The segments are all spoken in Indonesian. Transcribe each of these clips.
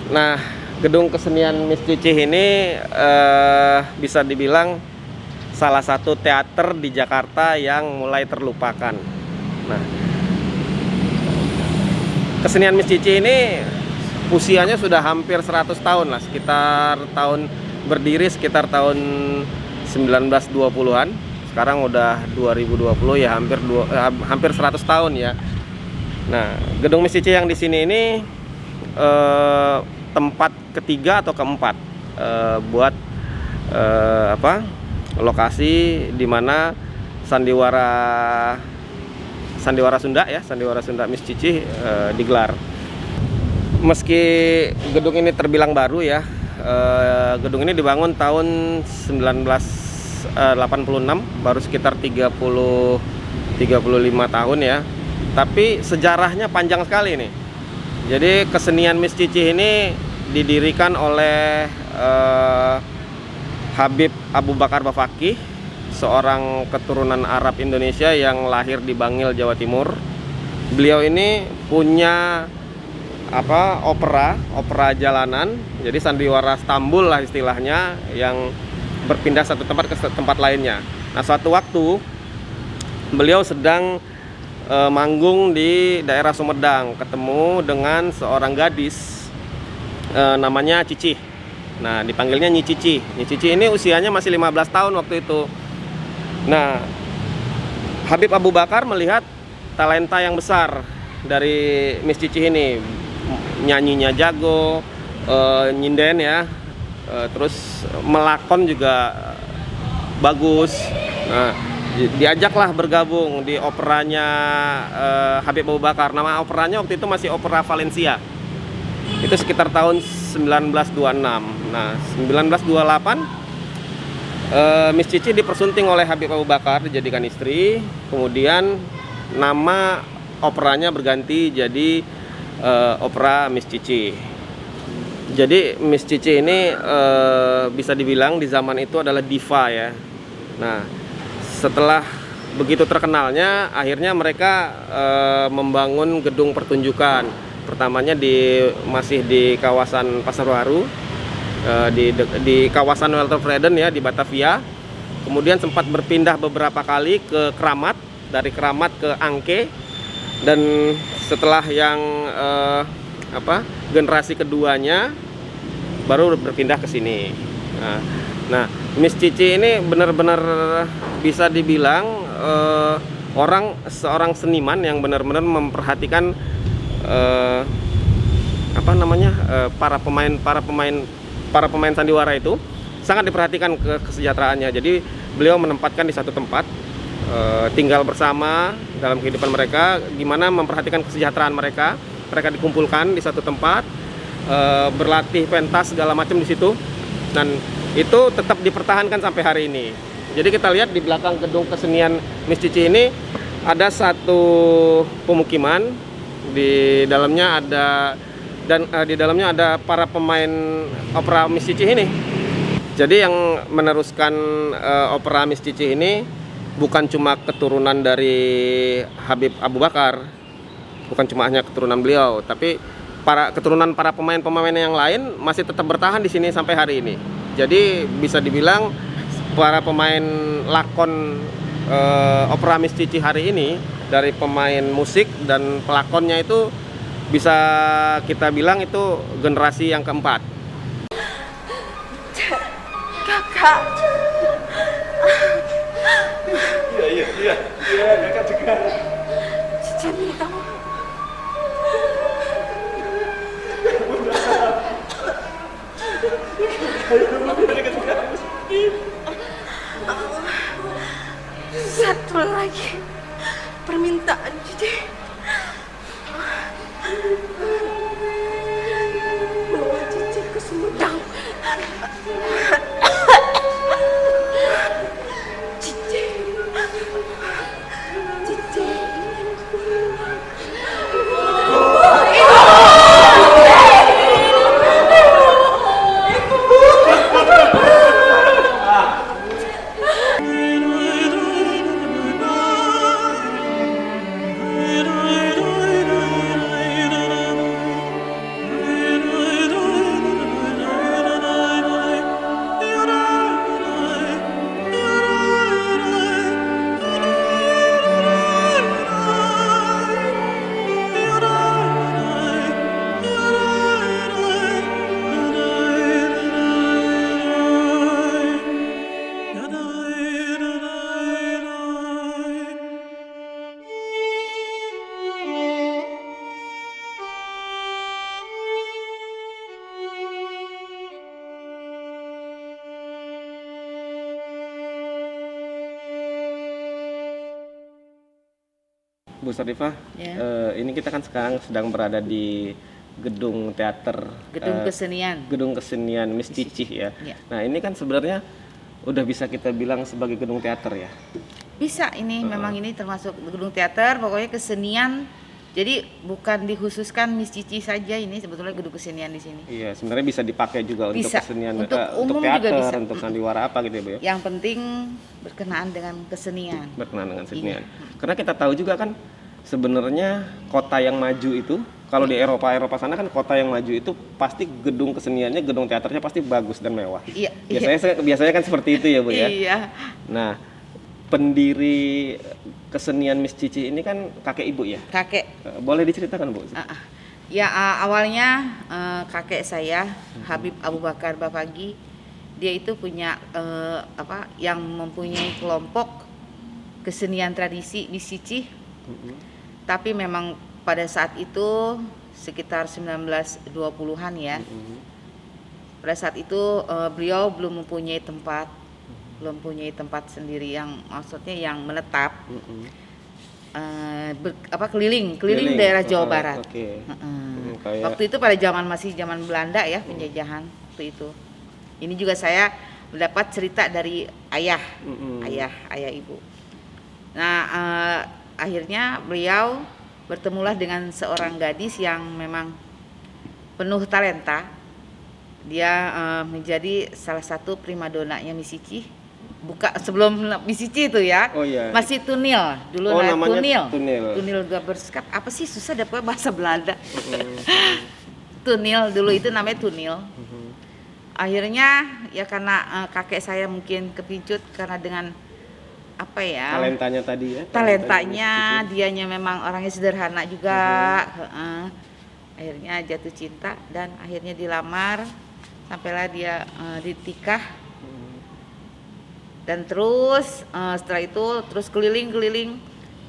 Nah, gedung kesenian Miss Cici ini bisa dibilang salah satu teater di Jakarta yang mulai terlupakan. Nah, kesenian Miss Cici ini usianya sudah hampir 100 tahun lah, berdiri sekitar tahun 1920-an. Sekarang udah 2020 ya, hampir 100 tahun ya. Nah, gedung Miss Cici yang di sini ini tempat ketiga atau keempat buat lokasi di mana sandiwara Sunda Miss Cici digelar. Meski gedung ini terbilang baru ya, gedung ini dibangun tahun 1986, baru sekitar 35 tahun ya. Tapi sejarahnya panjang sekali nih. Jadi kesenian Miss Cici ini didirikan oleh Habib Abu Bakar Bafaqih, seorang keturunan Arab Indonesia yang lahir di Bangil, Jawa Timur. Beliau ini punya opera jalanan, jadi sandiwara Stambul lah istilahnya, yang berpindah satu tempat ke tempat lainnya. Nah, suatu waktu beliau sedang manggung di daerah Sumedang, ketemu dengan seorang gadis namanya Cici. Nah, dipanggilnya Nyi Cici. Nyi Cici ini usianya masih 15 tahun waktu itu. Nah, Habib Abu Bakar melihat talenta yang besar dari Miss Cici ini. Nyanyinya jago, nyinden ya, terus melakon juga bagus. Nah, diajaklah bergabung di operanya Habib Abu Bakar. Nama operanya waktu itu masih Opera Valencia. Itu sekitar tahun 1926. Nah, 1928 Miss Cici dipersunting oleh Habib Abu Bakar, dijadikan istri. Kemudian nama operanya berganti jadi Opera Miss Cici. Jadi Miss Cici ini bisa dibilang di zaman itu adalah diva ya. Nah, setelah begitu terkenalnya, akhirnya mereka membangun gedung pertunjukan. Pertamanya masih di kawasan Pasar Baru, di kawasan Walter Freden ya, di Batavia. Kemudian sempat berpindah beberapa kali ke Kramat, dari Kramat ke Angke, dan setelah yang generasi keduanya baru berpindah ke sini. Nah, Miss Cici ini benar-benar bisa dibilang seorang seniman yang benar-benar memperhatikan para pemain sandiwara itu sangat diperhatikan kesejahteraannya. Jadi beliau menempatkan di satu tempat, tinggal bersama dalam kehidupan mereka, gimana memperhatikan kesejahteraan mereka. Mereka dikumpulkan di satu tempat, berlatih pentas segala macam di situ, dan itu tetap dipertahankan sampai hari ini. Jadi kita lihat di belakang gedung kesenian Miss Cici ini ada satu pemukiman, di dalamnya ada para pemain opera Miss Cici ini. Jadi yang meneruskan opera Miss Cici ini bukan cuma keturunan dari Habib Abu Bakar, bukan cuma hanya keturunan beliau, tapi keturunan para pemain-pemain yang lain masih tetap bertahan di sini sampai hari ini. Jadi bisa dibilang para pemain lakon opera Miss Cici hari ini, dari pemain musik dan pelakonnya itu bisa kita bilang itu generasi yang keempat. Kakak. Iya, kakak juga. Cici minta maaf. Satu lagi permintaan Cici. Bawa Cici ke Sumedang. Cici ingin pulang. Bu Sarifah, Ya. ini kita kan sekarang sedang berada di gedung teater, Gedung kesenian. gedung kesenian Miss Cicih ya. Ya. Nah ini kan sebenarnya udah bisa kita bilang sebagai gedung teater ya. Bisa ini memang ini termasuk gedung teater, pokoknya kesenian. Jadi bukan dikhususkan Miss Cici saja, ini sebetulnya gedung kesenian di sini. Iya, sebenarnya bisa dipakai juga untuk Bisa. kesenian, Untuk umum teater, juga bisa. untuk sandiwara apa gitu ya Bu ya. Yang penting berkenaan dengan kesenian. Berkenaan dengan kesenian. Iya. Karena kita tahu juga kan sebenarnya kota yang maju itu kalau di Eropa sana kan kota yang maju itu pasti gedung keseniannya, gedung teaternya pasti bagus dan mewah. Iya. Biasanya kan seperti itu ya Bu ya. Iya. Nah, pendiri kesenian Miss Cici ini kan kakek ibu ya. Kakek. Boleh diceritakan Bu? Ya awalnya kakek saya Habib Abu Bakar Bapagi, dia itu punya yang mempunyai kelompok kesenian tradisi Miss Cici. Tapi memang pada saat itu sekitar 1920-an ya. Pada saat itu beliau belum mempunyai tempat sendiri yang maksudnya yang menetap. Keliling daerah Jawa Barat. Oke. Kayak Waktu itu pada masih zaman Belanda ya, penjajahan waktu itu. Ini juga saya mendapat cerita dari ayah ibu. Nah akhirnya beliau bertemulah dengan seorang gadis yang memang penuh talenta. Dia menjadi salah satu primadonanya Miss Cici. Sebelum Miss Cici itu ya. Oh iya. Masih Tunil dulu. namanya Tunil Gaberskap. Apa sih susah dapet bahasa Belanda. Tunil dulu itu namanya Tunil. Akhirnya ya karena kakek saya mungkin kepincut karena dengan apa ya? Talentanya tadi ya. Talentanya dianya memang orangnya sederhana juga. Akhirnya jatuh cinta dan akhirnya dilamar sampailah dia ditikah. Dan terus setelah itu terus keliling-keliling.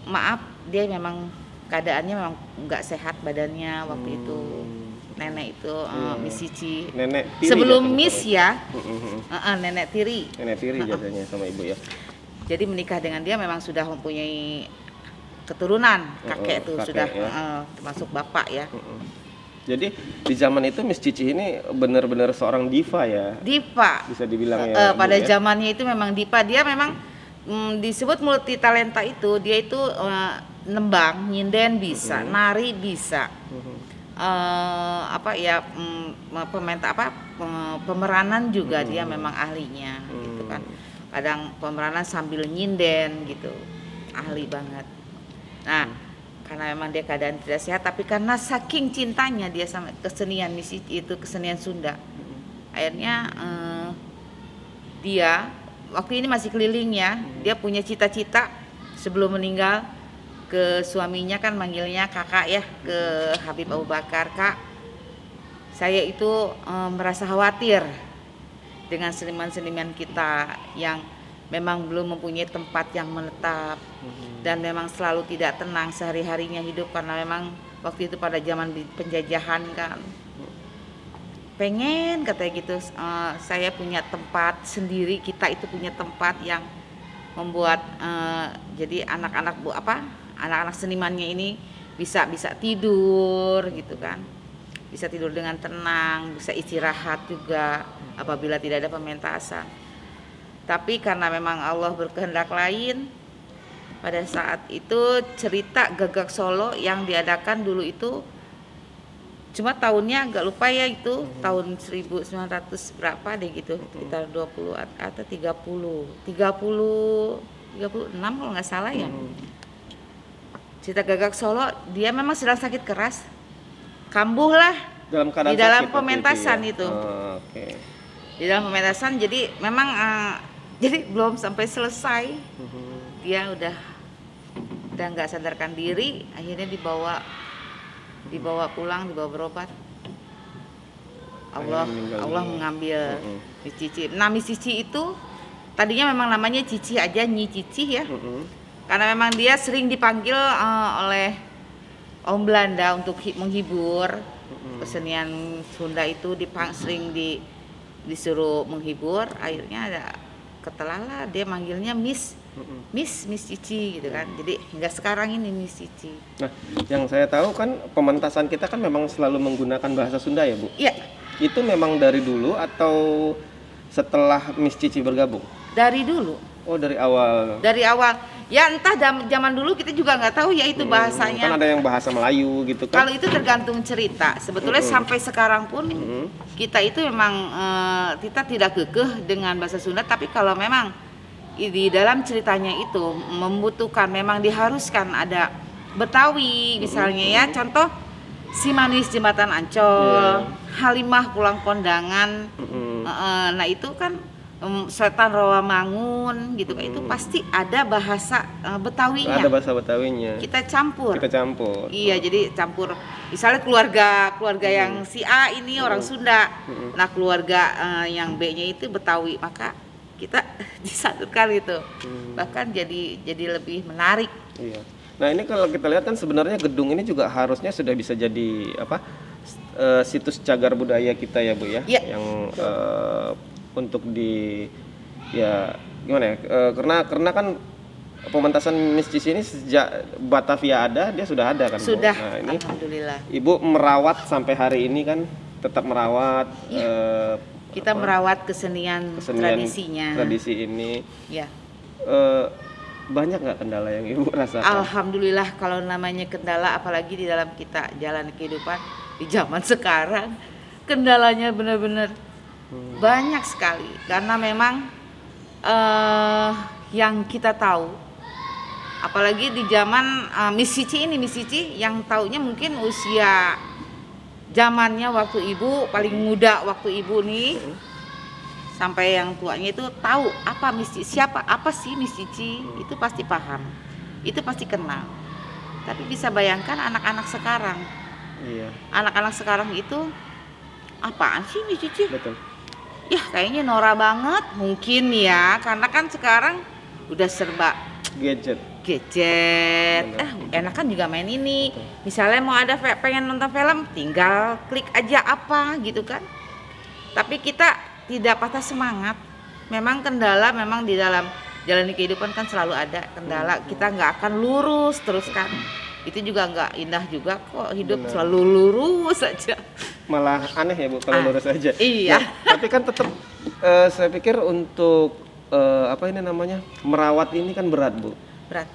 Maaf, dia memang keadaannya memang nggak sehat badannya waktu itu. Nenek itu Miss Cici. Nenek tiri sebelum jatuhnya. Miss ya. Nenek tiri. Nenek tiri jadinya sama ibu ya. Jadi menikah dengan dia memang sudah mempunyai keturunan, kakek itu kakek, sudah ya. termasuk bapak ya. Jadi di zaman itu Miss Cici ini benar-benar seorang diva ya. Diva. Bisa dibilang ya. Pada Bu, ya? zamannya itu memang diva, dia memang disebut multi talenta itu, dia itu nembang, nyinden bisa, nari bisa. Pemeranan juga dia memang ahlinya gitu kan. Kadang pemeranan sambil nyinden gitu. Ahli banget. Nah, karena memang dia keadaan tidak sehat, tapi karena saking cintanya dia sama kesenian Miss Cici itu, kesenian Sunda. Akhirnya dia waktu ini masih keliling ya. Dia punya cita-cita sebelum meninggal, ke suaminya kan manggilnya kakak ya, ke Habib Abu Bakar, Kak, saya itu merasa khawatir dengan seniman-seniman kita yang memang belum mempunyai tempat yang menetap dan memang selalu tidak tenang sehari-harinya hidup karena memang waktu itu pada zaman penjajahan kan. Pengen katanya gitu, saya punya tempat sendiri, kita itu punya tempat yang membuat jadi anak-anak senimannya ini bisa tidur gitu kan, bisa tidur dengan tenang, bisa istirahat juga apabila tidak ada pementasan. Tapi karena memang Allah berkehendak lain, pada saat itu cerita Gagak Solo yang diadakan dulu itu cuma tahunnya agak lupa ya, itu tahun 1900 berapa deh gitu, sekitar 20 atau 36 kalau nggak salah ya. Cerita Gagak Solo, dia memang sedang sakit keras, kambuh lah dalam keadaan di dalam sakit pementasan waktu itu. Oke. Di dalam pementasan, jadi memang jadi belum sampai selesai dia udah nggak sadarkan diri, akhirnya dibawa pulang, dibawa berobat. Allah mengambil Miss Cici. Nah, Miss Cici itu tadinya memang namanya Cici aja, Nyi Cici ya. Karena memang dia sering dipanggil oleh Om Belanda untuk menghibur. Kesenian Sunda itu sering disuruh menghibur. Akhirnya ada ketelala dia manggilnya Miss Cici gitu kan. Jadi hingga sekarang ini Miss Cici. Nah, yang saya tahu kan pementasan kita kan memang selalu menggunakan bahasa Sunda ya, Bu? Iya, Itu memang dari dulu atau setelah Miss Cici bergabung? dari dulu. Oh, dari awal. Dari awal. Ya entah zaman dulu kita juga nggak tahu ya itu bahasanya. Kan ada yang bahasa Melayu gitu Kalau kan? itu tergantung cerita. Sebetulnya sampai sekarang pun kita itu memang kita tidak kekeh dengan bahasa Sunda. Tapi kalau memang di dalam ceritanya itu membutuhkan, memang diharuskan ada Betawi misalnya ya. Contoh Si Manis Jembatan Ancol, Halimah Pulang Kondangan. Nah itu kan Setan Rawamangun gitu kan, itu pasti ada bahasa Betawinya. Ada bahasa Betawinya. Kita campur. Iya, jadi campur. Misalnya keluarga yang si A ini orang Sunda. Nah, keluarga yang B-nya itu Betawi, maka kita disatukan gitu. Bahkan jadi lebih menarik. Iya. Nah, ini kalau kita lihat kan sebenarnya gedung ini juga harusnya sudah bisa jadi apa? Situs cagar budaya kita ya, Bu ya. Iya. Yang untuk di ya gimana ya? Karena kan pementasan Miss Cici ini sejak Batavia ada, dia sudah ada kan, Bu? Sudah, Nah, ini alhamdulillah. Ibu merawat sampai hari ini kan, tetap merawat Kita merawat kesenian tradisinya. tradisi ini. Ya. Banyak nggak kendala yang Ibu rasakan? Alhamdulillah, kalau namanya kendala apalagi di dalam kita jalan kehidupan di zaman sekarang, kendalanya benar-benar banyak sekali, karena memang yang kita tahu, apalagi di zaman Miss Cici yang taunya mungkin usia zamannya waktu ibu paling muda, waktu ibu nih sampai yang tuanya itu tahu apa Miss Cici, apa sih Miss Cici, itu pasti paham, itu pasti kenal. Tapi bisa bayangkan anak-anak sekarang, anak-anak sekarang itu apaan sih Miss Cici? Betul. Ya kayaknya norak banget mungkin ya, karena kan sekarang udah serba Gadget. Enak kan juga main ini. Misalnya mau ada pengen nonton film, tinggal klik aja apa gitu kan. Tapi kita tidak patah semangat. Memang kendala, memang di dalam jalan kehidupan kan selalu ada kendala. Kita nggak akan lurus terus kan. Itu juga nggak indah juga kok, hidup selalu lurus saja. Malah aneh ya, Bu, kalau lurus aja. Iya. Nah, tapi kan tetap saya pikir untuk apa ini namanya, merawat ini kan berat, Bu. Berat.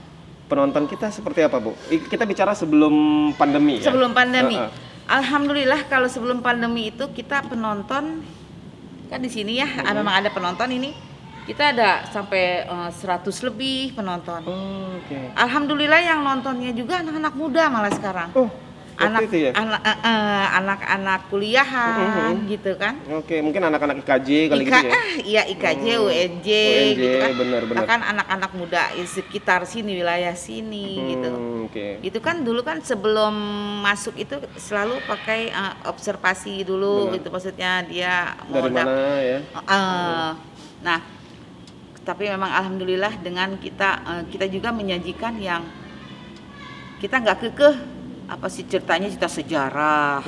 Penonton kita seperti apa, Bu? Kita bicara sebelum pandemi ya. Sebelum pandemi. Alhamdulillah kalau sebelum pandemi itu kita penonton kan di sini ya, memang ada penonton ini. Kita ada sampai 100 lebih penonton. Oh, oke. Alhamdulillah yang nontonnya juga anak-anak muda malah sekarang. Oh, seperti itu ya? Anak-anak kuliahan gitu kan. Oke, mungkin anak-anak IKJ kali gitu ya. Iya, IKJ, UNJ gitu kan. benar. Bahkan anak-anak muda di sekitar sini, wilayah sini gitu. Oke. Itu kan dulu kan sebelum masuk itu selalu pakai observasi dulu, itu maksudnya dia mau Dari mana ya? Nah, tapi memang alhamdulillah dengan kita juga menyajikan yang kita nggak kekeh apa sih ceritanya, cerita sejarah,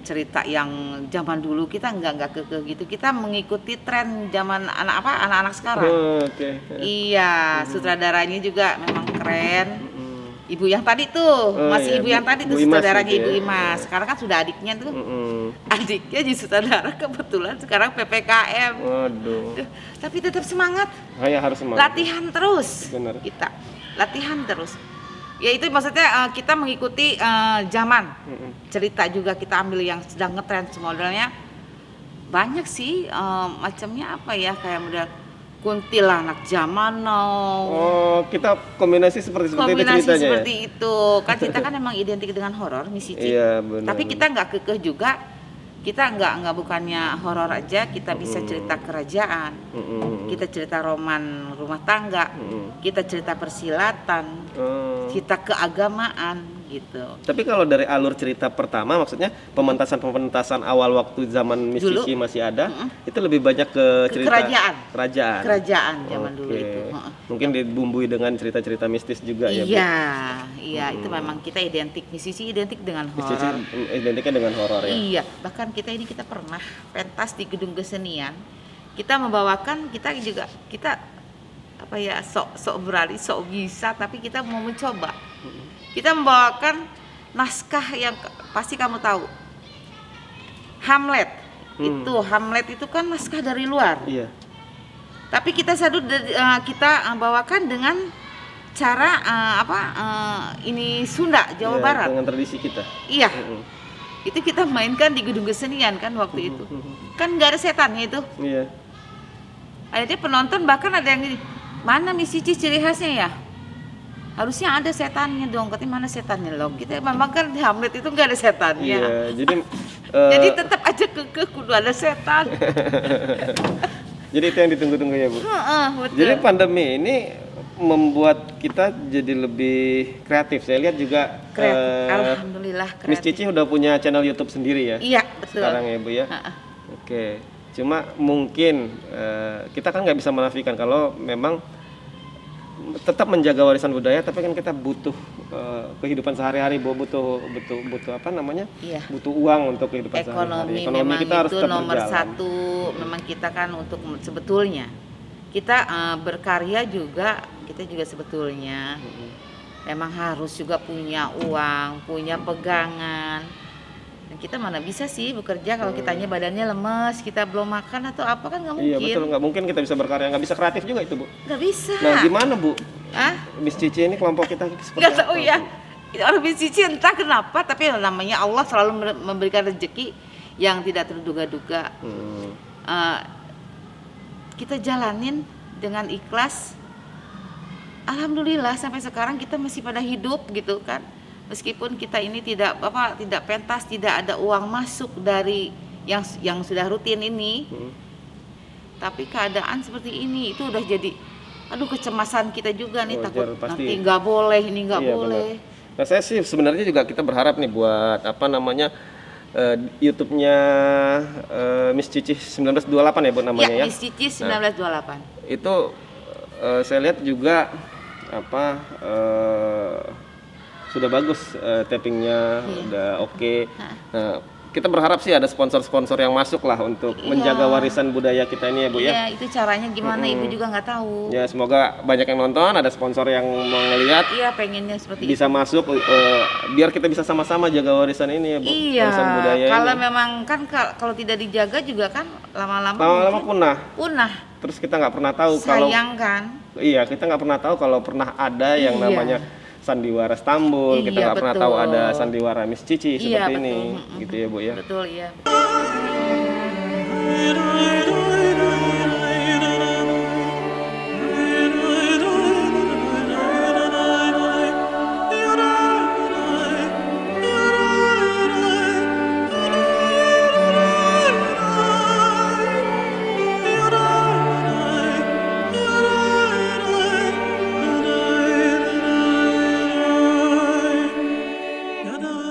cerita yang zaman dulu, kita nggak kekeh gitu. Kita mengikuti tren zaman anak-anak sekarang. Oke. Iya, sutradaranya juga memang keren. Ibu yang tadi tuh, masih ibu yang tadi tuh sutradaranya Ibu Imas. Sekarang kan sudah adiknya tuh. Adiknya jadi sutradara kebetulan sekarang PPKM. Waduh. Tapi tetap semangat. Harus semangat. Latihan terus. Benar. Kita latihan terus. Ya itu maksudnya kita mengikuti zaman. Cerita juga kita ambil yang sedang ngetren, modelnya banyak sih, macamnya apa ya, kayak model kuntilanak zaman now. Oh, kita kombinasi seperti itu ceritanya. Seperti itu. Kan kita kan emang identik dengan horor, Miss Cici. Iya, benar. Tapi kita nggak kekeh juga. Kita nggak bukannya horor aja, kita bisa cerita kerajaan. Kita cerita roman rumah tangga. Kita cerita persilatan. Kita keagamaan gitu. Tapi kalau dari alur cerita pertama, maksudnya pementasan awal waktu zaman Miss Cici masih ada, itu lebih banyak ke cerita kerajaan zaman dulu itu. Mungkin dibumbui dengan cerita-cerita mistis juga ya, Bu? Iya, itu memang kita identik, Miss Cici identik dengan Miss Cici horor. identiknya dengan horor ya. Iya, bahkan kita pernah pentas di gedung kesenian kita membawakan, kita juga kita apa ya, sok berani, sok bisa, tapi kita mau mencoba. Kita membawakan naskah yang pasti kamu tahu, Hamlet. Hamlet itu kan naskah dari luar. Iya. Tapi kita kita bawakan dengan cara ini Sunda, Jawa Iya, Barat. dengan tradisi kita. Iya. Itu kita mainkan di gedung kesenian kan waktu itu. Kan nggak ada setannya itu. Iya. Akhirnya penonton bahkan ada yang gini, mana Miss Cici ciri khasnya ya? Harusnya ada setannya dong. Katanya mana setannya loh? Kita memang kan di Hamlet itu nggak ada setannya. Iya, jadi Jadi tetap aja kudu ada setan. jadi itu yang ditunggu-tunggu ya, Bu. Betul. Jadi pandemi ini membuat kita jadi lebih kreatif. Saya lihat juga Kreatif. Alhamdulillah kreatif. Miss Cici udah punya channel YouTube sendiri ya. Iya, betul. Sekarang ya, Bu ya. Oke. Cuma mungkin kita kan nggak bisa menafikan kalau memang tetap menjaga warisan budaya, tapi kan kita butuh kehidupan sehari-hari, butuh apa namanya? Iya. Butuh uang untuk kehidupan sehari-hari. Ekonomi memang kita harus itu tetap nomor berjalan. satu. Memang kita kan untuk sebetulnya kita berkarya juga, kita juga sebetulnya memang harus juga punya uang, punya pegangan. Dan kita mana bisa sih bekerja kalau kitanya badannya lemes, kita belum makan atau apa, kan nggak mungkin. Iya betul, nggak mungkin kita bisa berkarya, nggak bisa kreatif juga itu, Bu. Nggak bisa. Nah gimana, Bu? Ah? Miss Cici ini kelompok kita seperti Nggak tahu apa, ya. Bu? Orang Miss Cici entah kenapa, tapi namanya Allah selalu memberikan rezeki yang tidak terduga-duga. Kita jalanin dengan ikhlas. Alhamdulillah sampai sekarang kita masih pada hidup gitu kan. Meskipun kita ini tidak pentas, tidak ada uang masuk dari yang sudah rutin ini. Tapi keadaan seperti ini itu udah jadi kecemasan kita juga nih, takut pasti. nanti nggak boleh, ini nggak Iya, boleh. benar. Nah saya sih sebenarnya juga kita berharap nih buat YouTube-nya Miss Cici 1928 ya, Bu, namanya ya. Miss Cici 1928. Itu saya lihat juga sudah bagus tappingnya, udah oke. Nah, kita berharap sih ada sponsor-sponsor yang masuk lah untuk menjaga warisan budaya kita ini ya, Bu ya. Iya, itu caranya gimana Ibu juga nggak tahu. Ya semoga banyak yang nonton, ada sponsor yang mau ngelihat. Iya, pengennya seperti Bisa itu. masuk biar kita bisa sama-sama jaga warisan ini ya, Bu. Iya, Warisan budaya kalau ini. memang kan kalau tidak dijaga juga kan lama-lama Lama-lama mungkin punah. punah. Terus kita nggak pernah tahu kalau Sayang kan? iya, kita nggak pernah tahu kalau pernah ada yang Iya. namanya sandiwara Stambul, kita Iya, nggak pernah tahu betul. ada sandiwara Miss Cici Iya, seperti betul. ini, gitu ya, Bu ya. Betul, iya. Yada